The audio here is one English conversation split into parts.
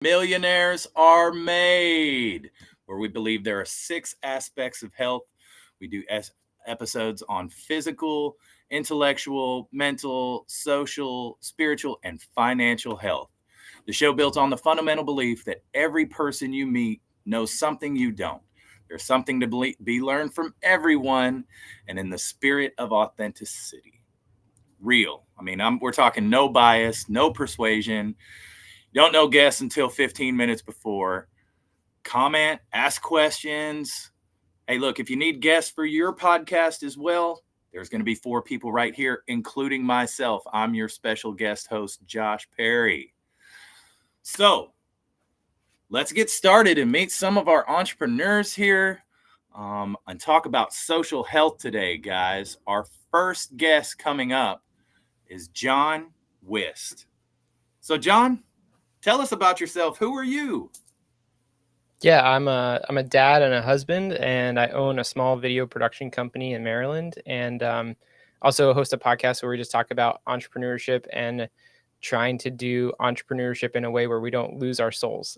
Millionaires are made, where we believe there are 6 aspects of health. We do episodes on physical, intellectual, mental, social, spiritual, and financial health. The show built on the fundamental belief that every person you meet knows something you don't. There's something to be learned from everyone, and in the spirit of authenticity. Real. We're talking no bias, no persuasion. Don't know guests until 15 minutes before. Comment, ask questions. Hey, look, if you need guests for your podcast as well, there's going to be 4 people right here, including myself. I'm your special guest host, Josh Perry. So let's get started and meet some of our entrepreneurs here and talk about social health today, guys. Our first guest coming up is John Wist. So, John, tell us about yourself. Who are you? Yeah, I'm a dad and a husband, and I own a small video production company in Maryland, and also host a podcast where we just talk about entrepreneurship and trying to do entrepreneurship in a way where we don't lose our souls.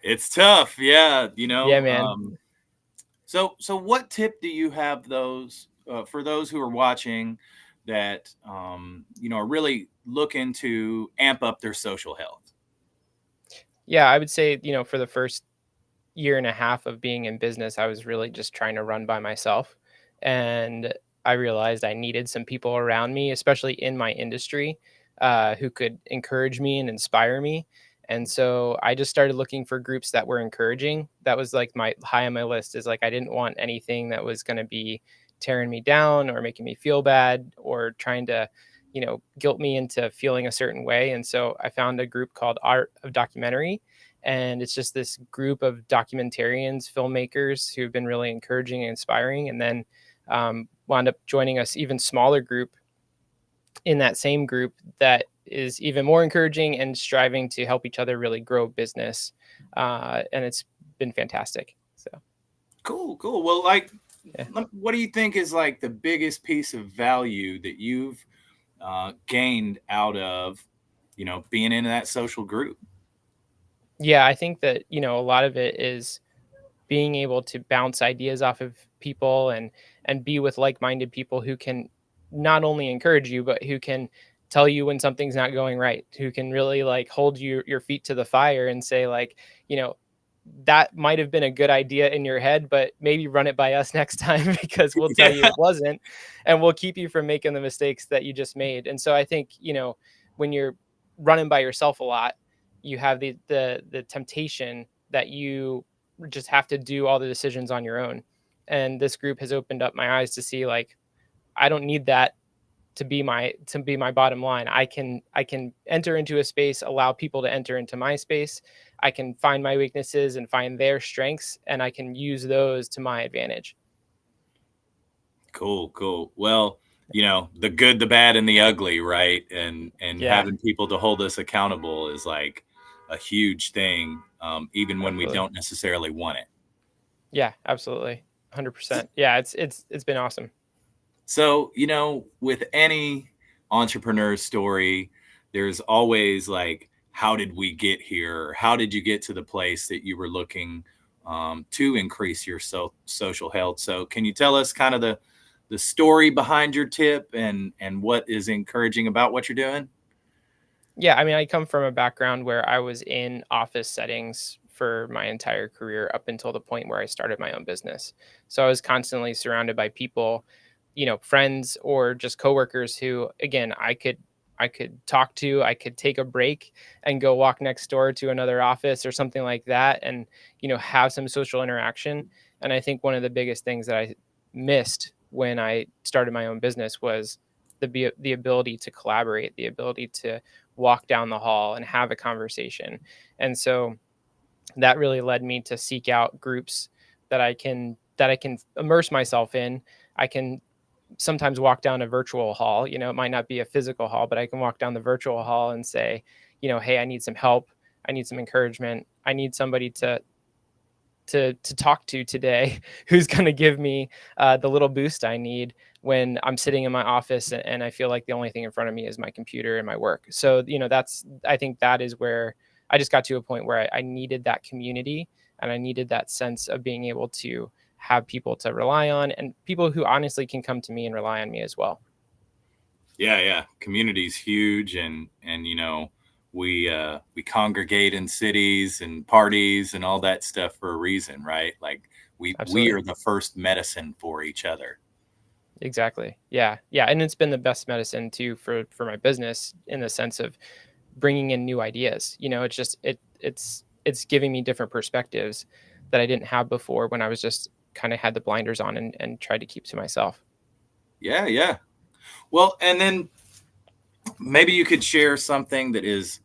It's tough, yeah. Yeah, man. So what tip do you have for those who are watching that are really looking to amp up their social health? Yeah, I would say, for the first year and a half of being in business, I was really just trying to run by myself. And I realized I needed some people around me, especially in my industry, who could encourage me and inspire me. And so I just started looking for groups that were encouraging. That was like my high on my list, is like I didn't want anything that was going to be tearing me down or making me feel bad or trying to, guilt me into feeling a certain way. And so I found a group called Art of Documentary, and it's just this group of documentarians, filmmakers who've been really encouraging and inspiring. And then wound up joining us even smaller group in that same group that is even more encouraging and striving to help each other really grow business. And it's been fantastic. So Cool. Well, yeah. what do you think is like the biggest piece of value that you've gained out of, being in that social group? Yeah, I think that, a lot of it is being able to bounce ideas off of people and be with like-minded people who can not only encourage you, but who can tell you when something's not going right, who can really like hold your feet to the fire and say like, that might have been a good idea in your head, but maybe run it by us next time because we'll tell Yeah. you it wasn't, and we'll keep you from making the mistakes that you just made. And so I think, when you're running by yourself a lot, you have the temptation that you just have to do all the decisions on your own. And this group has opened up my eyes to see like I don't need that to be my bottom line. I can enter into a space, allow people to enter into my space. I can find my weaknesses and find their strengths, and I can use those to my advantage. Cool. Well, the good, the bad, and the ugly, right? And Yeah, having people to hold us accountable is like a huge thing, even when we absolutely. don't necessarily want it. Yeah, absolutely. 100%. Yeah, it's been awesome. So, with any entrepreneur story, there's always like, how did we get here? How did you get to the place that you were looking to increase your social health? So, can you tell us kind of the story behind your tip and what is encouraging about what you're doing? Yeah, I mean, I come from a background where I was in office settings for my entire career up until the point where I started my own business. So I was constantly surrounded by people, friends or just coworkers who, again, I could talk to, I could take a break and go walk next door to another office or something like that and, have some social interaction. And I think one of the biggest things that I missed when I started my own business was the ability to collaborate, the ability to walk down the hall and have a conversation. And so that really led me to seek out groups that I can immerse myself in. I can sometimes walk down a virtual hall. It might not be a physical hall, but I can walk down the virtual hall and say, hey, I need some help. I need some encouragement. I need somebody to talk to today who's going to give me the little boost I need when I'm sitting in my office and I feel like the only thing in front of me is my computer and my work. So, I think that is where I just got to a point where I needed that community, and I needed that sense of being able to have people to rely on, and people who honestly can come to me and rely on me as well. Yeah, yeah. Community's huge, and we congregate in cities and parties and all that stuff for a reason, right? Like we Absolutely. are the first medicine for each other. Exactly. Yeah. Yeah. And it's been the best medicine too for my business, in the sense of bringing in new ideas. It's just it's giving me different perspectives that I didn't have before, when I was just kind of had the blinders on and tried to keep to myself. Yeah, yeah. Well, and then maybe you could share something that is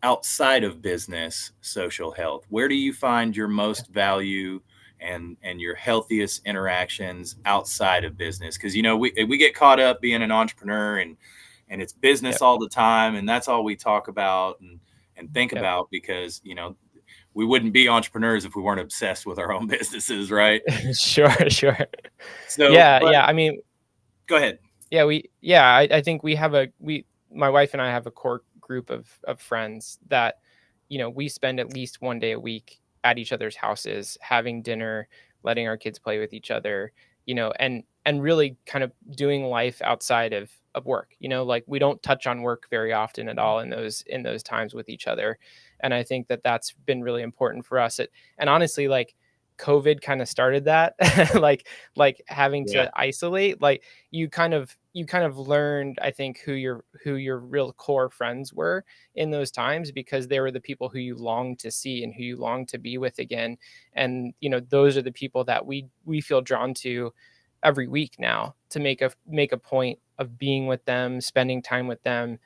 outside of business social health. Where do you find your most value and your healthiest interactions outside of business? Because we get caught up being an entrepreneur, and it's business Yep. all the time, and that's all we talk about and think Yep. about, because we wouldn't be entrepreneurs if we weren't obsessed with our own businesses, right? Sure, sure. So, Yeah, but yeah. I mean, go ahead. I think my wife and I have a core group of friends that, we spend at least one day a week at each other's houses, having dinner, letting our kids play with each other, and really kind of doing life outside of work. Like, we don't touch on work very often at all in those times with each other. And I think that that's been really important for us. And honestly, like, COVID kind of started that, like having Yeah. to isolate, like, you kind of learned, I think, who your real core friends were in those times, because they were the people who you longed to see and who you longed to be with again. And those are the people that we feel drawn to every week now, to make a point of being with them, spending time with them,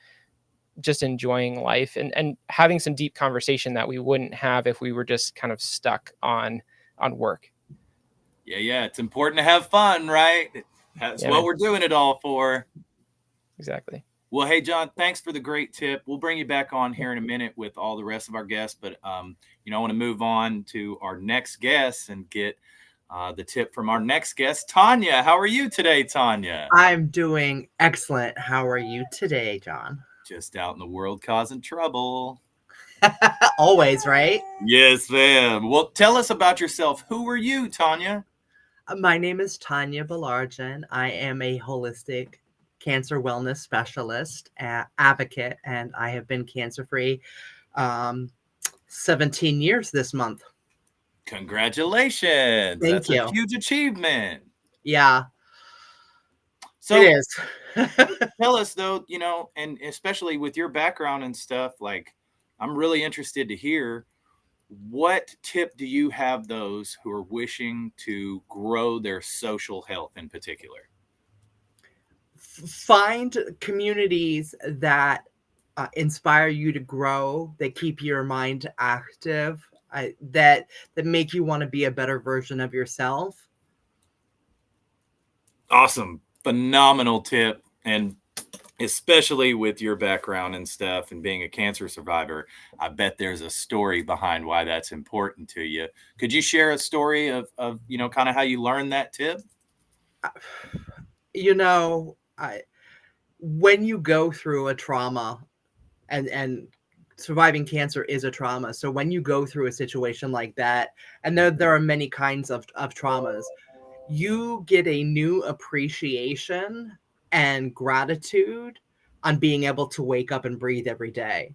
just enjoying life, and having some deep conversation that we wouldn't have if we were just kind of stuck on work. Yeah, yeah. It's important to have fun, right? That's Yeah, what man. we're doing it all for. Exactly. Well, hey, John, thanks for the great tip. We'll bring you back on here in a minute with all the rest of our guests, but I want to move on to our next guest and get the tip from our next guest, Tonya. How are you today, Tonya? I'm doing excellent. How are you today, John? Just out in the world causing trouble. Always, right? Yes, ma'am. Well, tell us about yourself. Who are you, Tonya? My name is Tonya Balarjan. I am a holistic cancer wellness specialist, advocate, and I have been cancer free um, 17 years this month. Congratulations. Thank That's a you. huge achievement. Yeah, it So is. tell us though, and especially with your background and stuff, like I'm really interested to hear, what tip do you have those who are wishing to grow their social health in particular? Find communities that inspire you to grow, that keep your mind active, that make you want to be a better version of yourself. Awesome. Phenomenal tip. And especially with your background and stuff and being a cancer survivor, I bet there's a story behind why that's important to you. Could you share a story of kind of how you learned that tip? You know, when you go through a trauma, and surviving cancer is a trauma. So when you go through a situation like that, and there are many kinds of traumas, you get a new appreciation and gratitude on being able to wake up and breathe every day.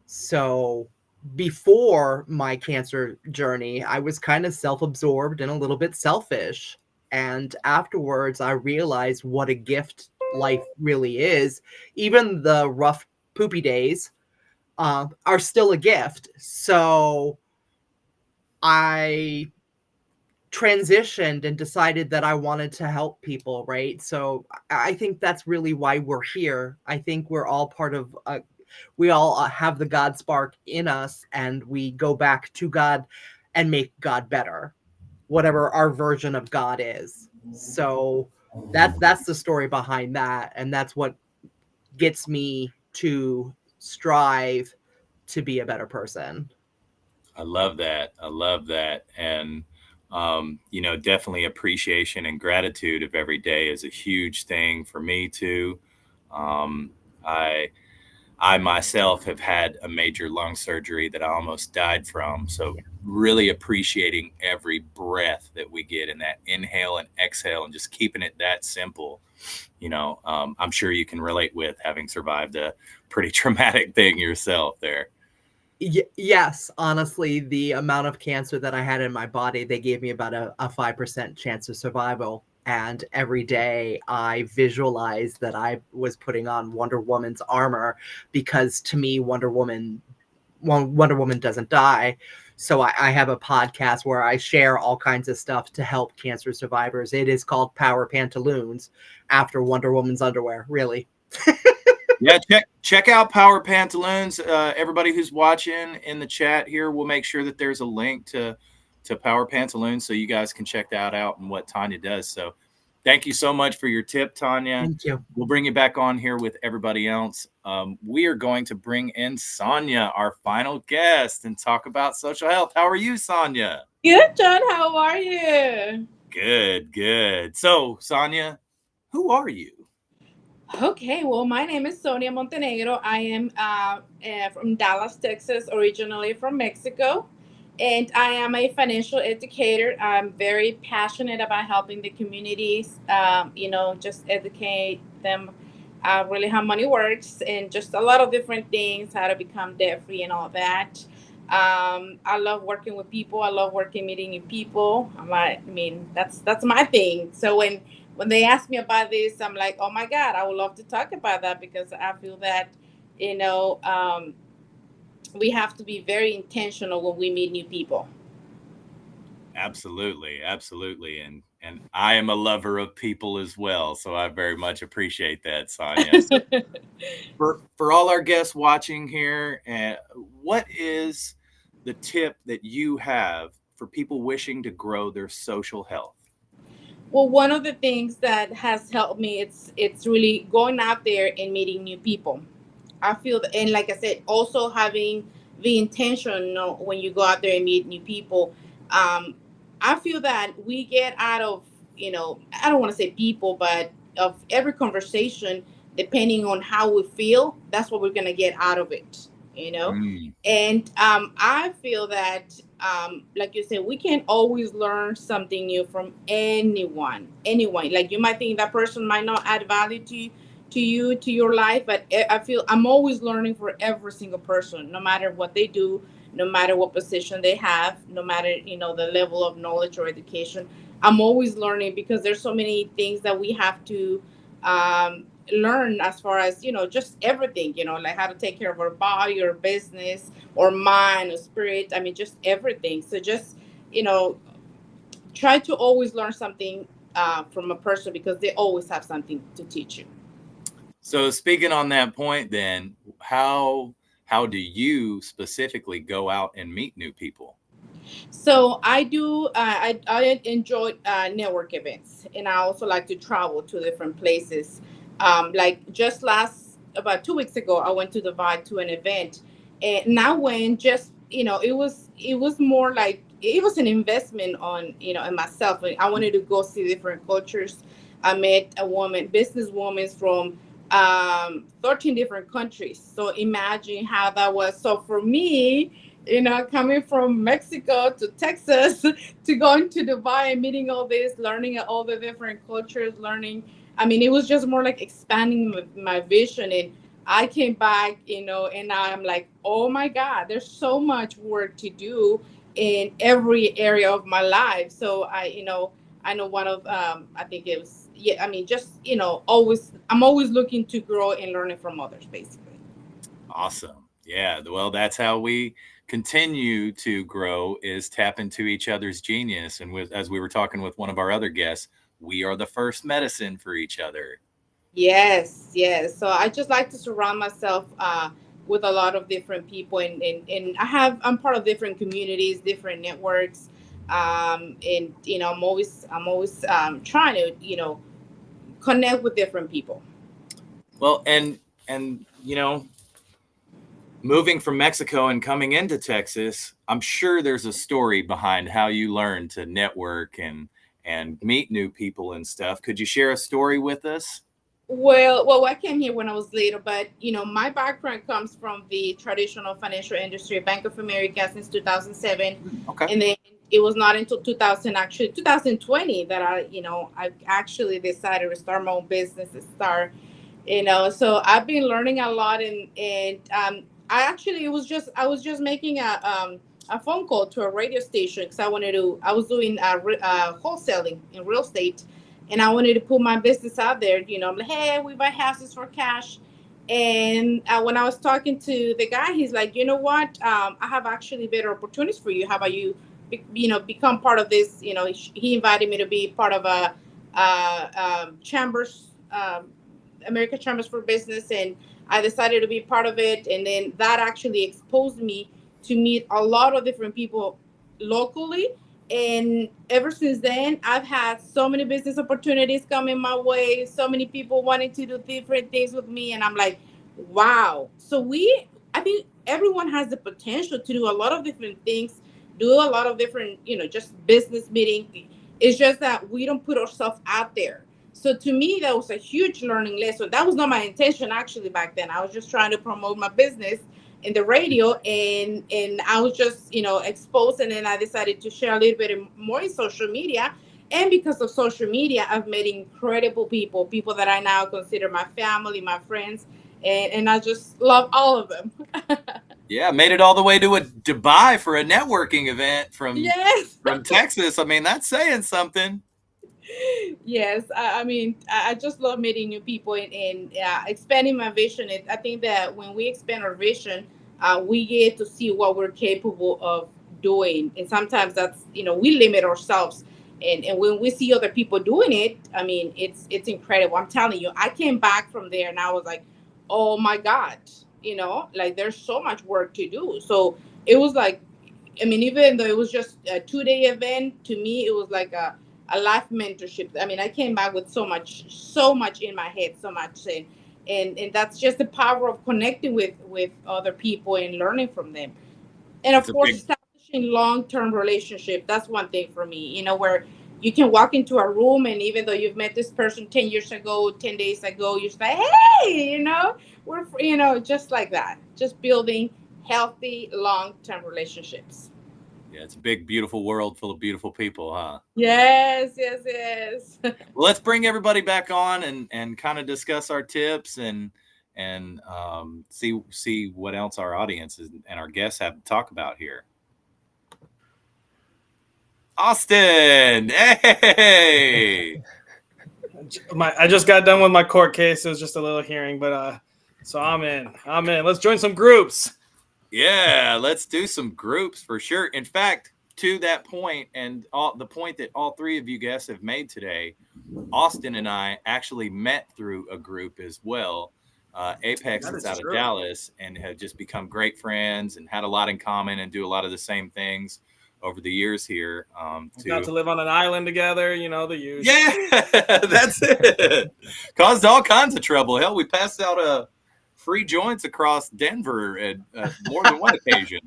So before my cancer journey, I was kind of self-absorbed and a little bit selfish. And afterwards, I realized what a gift life really is. Even the rough, poopy days are still a gift. So I transitioned and decided that I wanted to help people, right? So I think that's really why we're here. I think we're all part of we all have the God spark in us, and we go back to God and make God better, whatever our version of God is. So that's the story behind that, and that's what gets me to strive to be a better person. I love that. I love that. And Definitely appreciation and gratitude of every day is a huge thing for me too. Um, I I myself have had a major lung surgery that I almost died from. So really appreciating every breath that we get in that inhale and exhale and just keeping it that simple. I'm sure you can relate with having survived a pretty traumatic thing yourself there. Yes, honestly, the amount of cancer that I had in my body, they gave me about a 5% chance of survival. And every day I visualized that I was putting on Wonder Woman's armor because to me, Wonder Woman doesn't die. So I have a podcast where I share all kinds of stuff to help cancer survivors. It is called Power Pantaloons after Wonder Woman's underwear, really. Yeah, check out Power Pantaloons. Everybody who's watching in the chat here, we'll make sure that there's a link to Power Pantaloons so you guys can check that out and what Tonya does. So thank you so much for your tip, Tonya. Thank you. We'll bring you back on here with everybody else. We are going to bring in Sonia, our final guest, and talk about social health. How are you, Sonia? Good, John. How are you? Good. So, Sonia, who are you? Okay, well, my name is Sonia Montenegro. I am from Dallas, Texas, originally from Mexico. And I am a financial educator. I'm very passionate about helping the communities, just educate them really how money works and just a lot of different things, how to become debt free and all that. I love working with people. I love meeting new people. That's my thing. So when they ask me about this, I'm like, oh my God, I would love to talk about that because I feel that, you know, um, we have to be very intentional when we meet new people. Absolutely. And I am a lover of people as well, so I very much appreciate that, Sonia. So for all our guests watching here, what is the tip that you have for people wishing to grow their social health? Well, one of the things that has helped me, it's really going out there and meeting new people. I feel that, and like I said, also having the intention, when you go out there and meet new people. Um, I feel that we get out of, I don't want to say people, but of every conversation, depending on how we feel, that's what we're gonna get out of it. You know, Mm, and I feel that, like you said, we can always learn something new from anyone. Like you might think that person might not add value to your life, but I feel I'm always learning for every single person, no matter what they do, no matter what position they have, no matter the level of knowledge or education. I'm always learning because there's so many things that we have to learn, as far as just everything, like how to take care of our body or business or mind or spirit. I mean, just everything. So just you know try to always learn something from a person, because they always have something to teach you. so speaking on that point, then how do you specifically go out and meet new people? So I do. I enjoy network events, and I also like to travel to different places. Like just last about 2 weeks ago, I went to Dubai to an event, and I went just it was more like it was an investment on in myself. And I wanted to go see different cultures. I met a woman, businesswoman from 13 different countries. So imagine how that was. So for me, coming from Mexico to Texas to going to Dubai and meeting all this, learning all the different cultures, learning. I mean, it was just more like expanding my vision. And I came back, and I'm like, oh my God, there's so much work to do in every area of my life. So I know one of, I think it was, yeah, I mean, just, I'm always looking to grow and learning from others, basically. Awesome. Yeah. Well, that's how we continue to grow is tap into each other's genius. And as we were talking with one of our other guests, we are the first medicine for each other. Yes, yes. So I just like to surround myself with a lot of different people, and I'm part of different communities, different networks, and I'm always trying to connect with different people. Well, and moving from Mexico and coming into Texas, I'm sure there's a story behind how you learned to network and meet new people and stuff. Could you share a story with us? Well, I came here when I was little, but my background comes from the traditional financial industry, Bank of America since 2007, Okay. and then it was not until 2020 that I actually decided to start my own business and start. So I've been learning a lot, and I actually I was just making a phone call to a radio station because I was doing wholesaling in real estate, and I wanted to put my business out there. I'm like, hey, we buy houses for cash. And when I was talking to the guy, he's like, you know what? I have actually better opportunities for you. How about you, become part of this? He invited me to be part of chambers, American Chambers for Business, and I decided to be part of it. And then that actually exposed me to meet a lot of different people locally. And ever since then, I've had so many business opportunities coming my way, so many people wanting to do different things with me. And I'm like, wow. So I think everyone has the potential to do a lot of different things, do a lot of different, just business meeting. It's just that we don't put ourselves out there. So to me, that was a huge learning lesson. That was not my intention actually back then. I was just trying to promote my business in the radio, and I was just exposed, and then I decided to share a little bit more in social media. And because of social media, I've met incredible people that I now consider my family, my friends, and I just love all of them. Yeah, made it all the way to Dubai for a networking event from Yes. from Texas. I mean, that's saying something. Yes, I mean, I just love meeting new people, and expanding my vision. I think that when we expand our vision, we get to see what we're capable of doing. And sometimes we limit ourselves. And when we see other people doing it, I mean, it's incredible. I'm telling you, I came back from there and I was like, oh my God, like there's so much work to do. So it was like, I mean, even though it was just a 2-day event, to me, it was like a life mentorship. I mean, I came back with so much in my head, so much, and that's just the power of connecting with other people and learning from them. And of course, establishing long-term relationship. That's one thing for me, where you can walk into a room, and even though you've met this person 10 years ago, 10 days ago, you're just like, hey, we're, just like that, just building healthy long-term relationships. Yeah, it's a big, beautiful world full of beautiful people, huh? Yes. Well, let's bring everybody back on and kind of discuss our tips and see what else our audience and our guests have to talk about here. Austin, hey! I just got done with my court case. It was just a little hearing, but so I'm in. Let's join some groups. Yeah, let's do some groups for sure. In fact, to that point, and the point that all three of you guests have made today, Austin and I actually met through a group as well. Apex is out of Dallas, and have just become great friends and had a lot in common and do a lot of the same things over the years here. Got to live on an island together, the usual. Yeah, that's it. Caused all kinds of trouble. Hell, we passed out free joints across Denver at more than one occasion.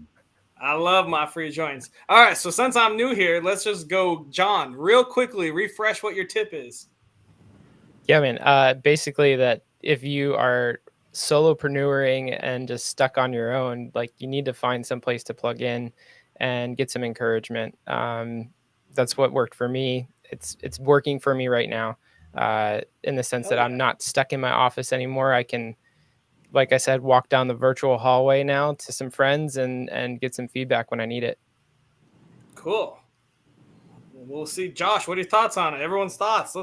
I love my free joints. All right, so since I'm new here, let's just go, John, real quickly, refresh what your tip is. Yeah, man. Basically that if you are solopreneuring and just stuck on your own, like you need to find some place to plug in and get some encouragement. That's what worked for me. It's working for me right now, in the sense that I'm not stuck in my office anymore. I can, like I said, walk down the virtual hallway now to some friends and get some feedback when I need it. Cool. We'll see. Josh, what are your thoughts on it? Everyone's thoughts.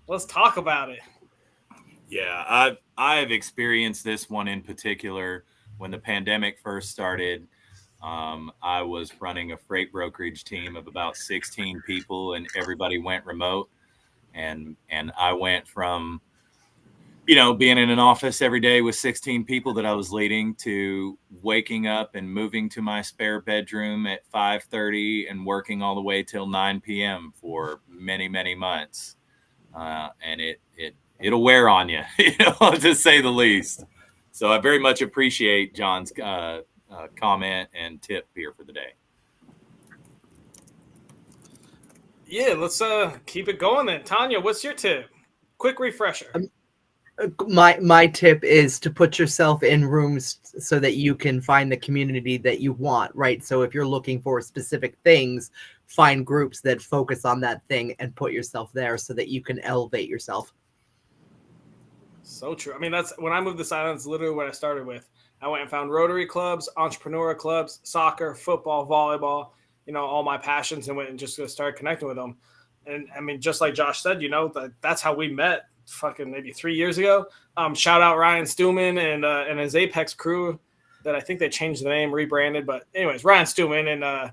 Let's talk about it. Yeah, I've experienced this one in particular when the pandemic first started. I was running a freight brokerage team of about 16 people, and everybody went remote. And I went from being in an office every day with 16 people that I was leading to waking up and moving to my spare bedroom at 5:30 and working all the way till 9 p.m. for many, many months. And it'll wear on you, to say the least. So I very much appreciate John's comment and tip here for the day. Yeah, let's keep it going then. Tonya, what's your tip? Quick refresher. My tip is to put yourself in rooms so that you can find the community that you want, right? So if you're looking for specific things, find groups that focus on that thing and put yourself there so that you can elevate yourself. So true. I mean, that's when I moved to this island, it's literally what I started with. I went and found Rotary clubs, entrepreneur clubs, soccer, football, volleyball, all my passions, and went and just started connecting with them. And I mean, just like Josh said, that's how we met fucking maybe 3 years ago. Shout out Ryan Stuman and his Apex crew that I think they changed the name, rebranded. But anyways, Ryan Stuman. And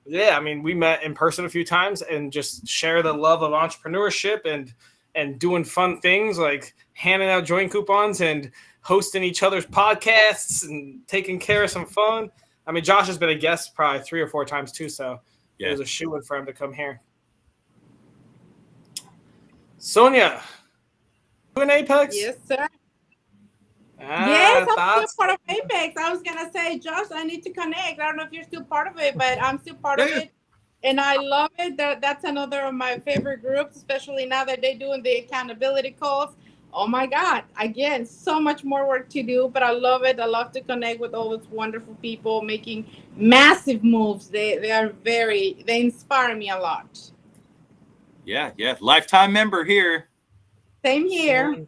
yeah, I mean, we met in person a few times and just share the love of entrepreneurship and doing fun things like handing out joint coupons and hosting each other's podcasts and taking care of some fun. I mean, Josh has been a guest probably 3 or 4 times too, so it was a shoo-in for him to come here. Sonia, you in Apex? Yes, sir. Yes, I'm still part of Apex. I was going to say, Josh, I need to connect. I don't know if you're still part of it, but I'm still part of it. And I love it. That's another of my favorite groups, especially now that they're doing the accountability calls. Oh, my God. Again, so much more work to do, but I love it. I love to connect with all those wonderful people making massive moves. They inspire me a lot. Yeah. Lifetime member here. Same here.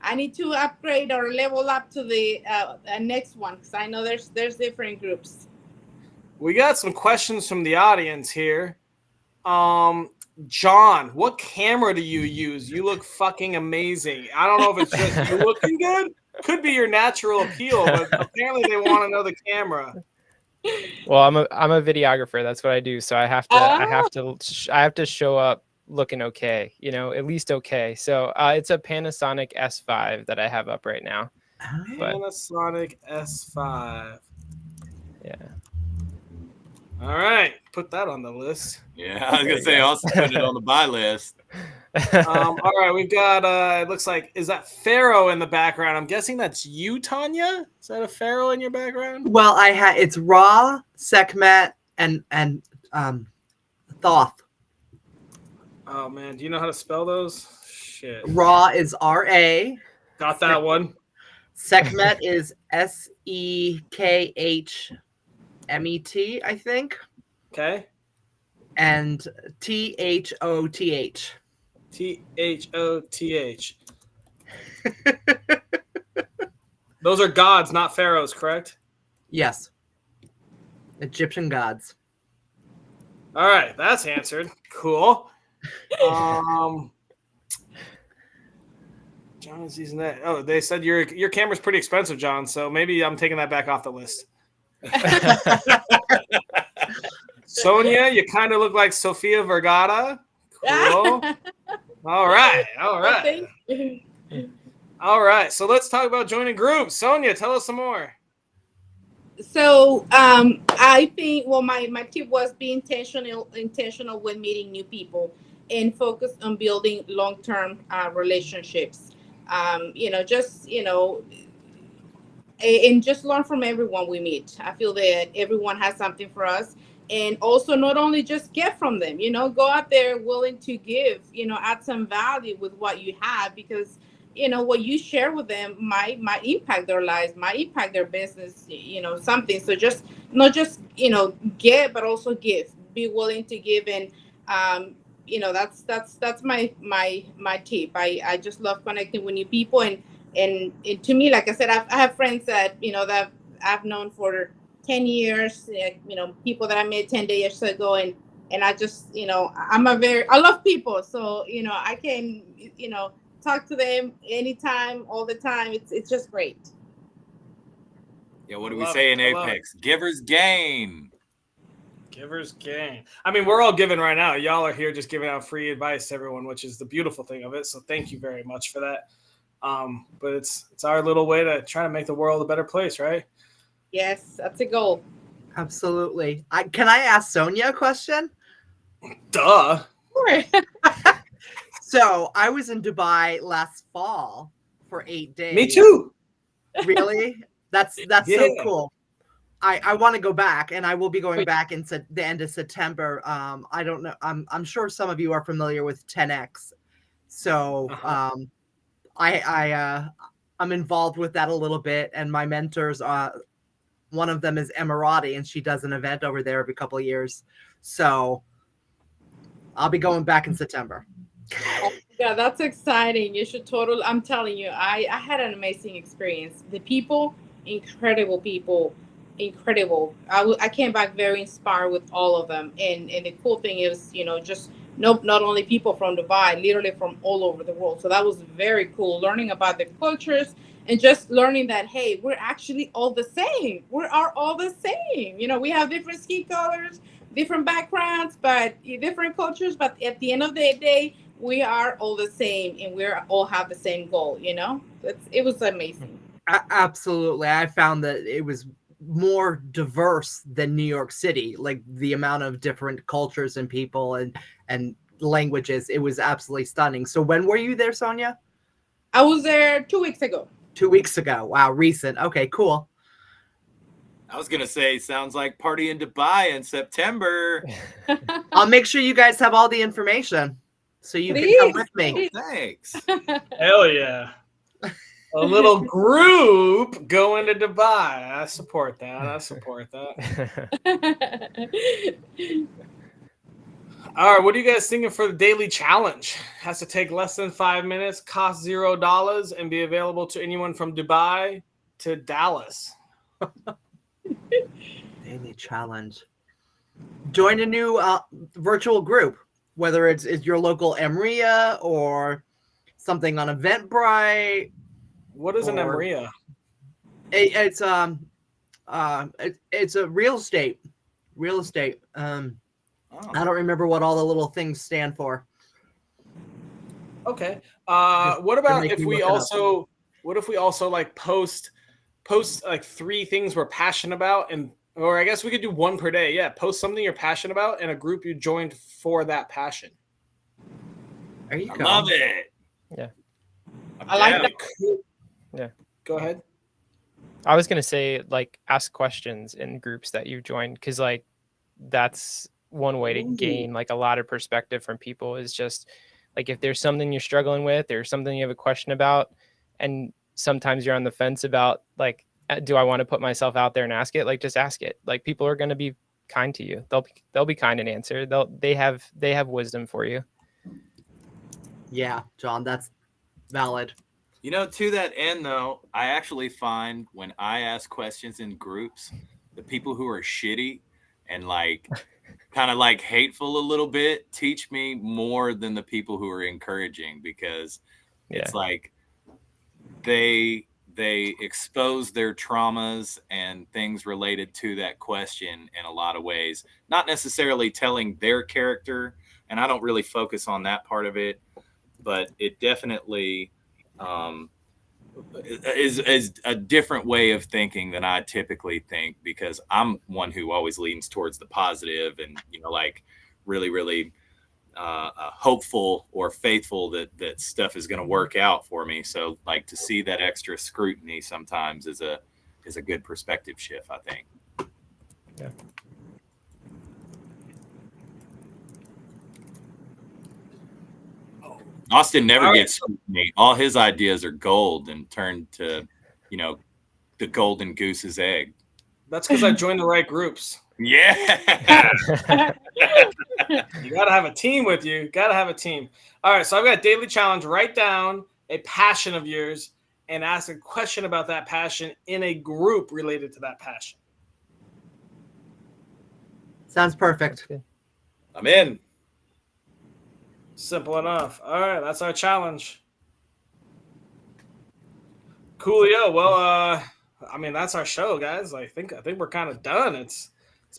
I need to upgrade or level up to the next one because I know there's different groups. We got some questions from the audience here. John, what camera do you use? You look fucking amazing. I don't know if it's just you looking good. Could be your natural appeal, but apparently they want to know the camera. Well, I'm a videographer. That's what I do. So I have to show up looking okay, at least okay. So it's a Panasonic S5 that I have up right now. Panasonic S5. Yeah. All right, put that on the list. Yeah, I was gonna say also put it on the buy list. All right, we've got it looks like, is that Pharaoh in the background? I'm guessing that's you, Tonya. Is that a Pharaoh in your background? Well, it's Ra, Sekhmet, and Thoth. Oh man, do you know how to spell those? Shit. Ra is R-A. Got that one. Sekhmet is S-E-K-H-M-E-T, I think. Okay. And T-H-O-T-H. T-H-O-T-H. Those are gods, not pharaohs, correct? Yes. Egyptian gods. All right, that's answered. Cool. John's using that. Oh, they said your camera's pretty expensive, John, so maybe I'm taking that back off the list. Sonia, you kind of look like Sofia Vergara. Cool. All right. All right. So let's talk about joining groups. Sonia, tell us some more. So I think, my tip was be intentional with meeting new people and focus on building long-term relationships. And just learn from everyone we meet. I feel that everyone has something for us. And also not only just get from them, go out there willing to give, add some value with what you have, because, what you share with them might impact their lives, might impact their business, something. So just, not just, get, but also give, be willing to give. And, that's my tip. I just love connecting with new people. And to me, like I said, I have friends that, that I've known for 10 years, people that I met 10 years ago. And I just, I love people. So, I can, talk to them anytime, all the time. It's just great. Yeah, what do we say in Apex? Givers gain. Givers gain. I mean, we're all giving right now. Y'all are here just giving out free advice to everyone, which is the beautiful thing of it. So thank you very much for that. But it's our little way to try to make the world a better place, right? Yes, that's a goal. Absolutely. Can I ask Sonia a question? Duh. Sure. So I was in Dubai last fall for 8 days. Me too. Really? That's Yeah. so cool. I want to go back, and I will be going Wait. back in the end of September. I don't know. I'm sure some of you are familiar with 10X, so I'm involved with that a little bit, and my mentors one of them is Emirati, and she does an event over there every couple of years. So I'll be going back in September. Yeah, that's exciting. You should totally. I'm telling you, I had an amazing experience. The people, incredible people, incredible. I came back very inspired with all of them. And the cool thing is, just not only people from Dubai, literally from all over the world. So that was very cool. Learning about the cultures and just learning that, hey, we're actually all the same. We are all the same. We have different skin colors, different backgrounds, but different cultures. But at the end of the day, we are all the same, and we all have the same goal. It was amazing. Absolutely. I found that it was more diverse than New York City, like the amount of different cultures and people and languages. It was absolutely stunning. So when were you there, Sonia? I was there 2 weeks ago. 2 weeks ago. Wow, recent. Okay, cool. I was gonna say, sounds like party in Dubai in September. I'll make sure you guys have all the information so you can come with me. Thanks. Hell yeah. A little group going to Dubai. I support that. All right, what are you guys thinking for the daily challenge? Has to take less than 5 minutes, cost $0, and be available to anyone from Dubai to Dallas. Daily challenge. Join a new virtual group, whether it's your local Emria or something on Eventbrite. What is an Emria? It's a real estate. I don't remember what all the little things stand for. Okay. What about if we also like post like 3 things we're passionate about, or I guess we could do 1 per day. Yeah, post something you're passionate about in a group you joined for that passion. There you I go. love it. Yeah. I like that. Yeah. Go ahead. I was gonna say, like, ask questions in groups that you've joined, because like that's one way to gain like a lot of perspective from people, is just like if there's something you're struggling with or something you have a question about, and sometimes you're on the fence about like, do I want to put myself out there and ask it? Like, just ask it. Like, people are going to be kind to you. They'll be kind and answer. They have wisdom for you. Yeah, John, that's valid. To that end, though, I actually find when I ask questions in groups, the people who are shitty and like kind of like hateful a little bit teach me more than the people who are encouraging, because it's like they expose their traumas and things related to that question in a lot of ways, not necessarily telling their character. And I don't really focus on that part of it, but it definitely is a different way of thinking than I typically think, because I'm one who always leans towards the positive and, like really, really hopeful or faithful that stuff is going to work out for me. So like to see that extra scrutiny sometimes is a good perspective shift, I think. Yeah. Austin never gets scrutiny. All his ideas are gold and turned to, the golden goose's egg. That's because I joined the right groups. Yeah. You got to have a team with you. Got to have a team. All right, so I've got a daily challenge. Write down a passion of yours and ask a question about that passion in a group related to that passion. Sounds perfect. I'm in. Simple enough. All right, that's our challenge. Coolio. Well, that's our show, guys. I think we're kind of done. It's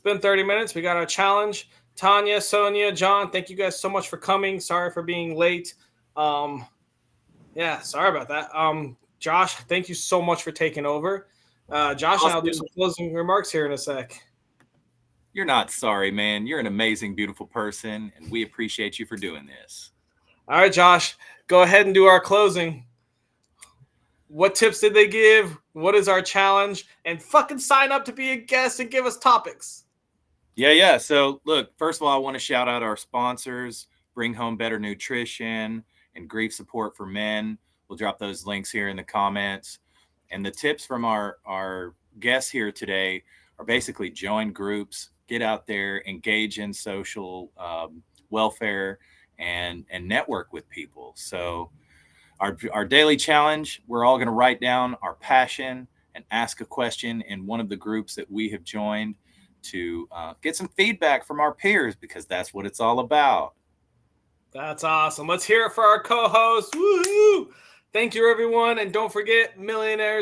been 30 minutes. We got our challenge. Tonya, Sonia, John, thank you guys so much for coming. Sorry for being late. Sorry about that. Josh, thank you so much for taking over. Josh and I'll do some closing remarks here in a sec. You're not sorry, man. You're an amazing, beautiful person, and we appreciate you for doing this. All right, Josh, go ahead and do our closing. What tips did they give? What is our challenge? And fucking sign up to be a guest and give us topics. Yeah. So look, first of all, I want to shout out our sponsors, Bring Home Better Nutrition and Grief Support for Men. We'll drop those links here in the comments. And the tips from our guests here today are basically join groups, get out there, engage in social welfare, and network with people. So our daily challenge, we're all going to write down our passion and ask a question in one of the groups that we have joined to get some feedback from our peers, because that's what it's all about. That's awesome. Let's hear it for our co-host. Woohoo! Thank you, everyone. And don't forget, Millionaires.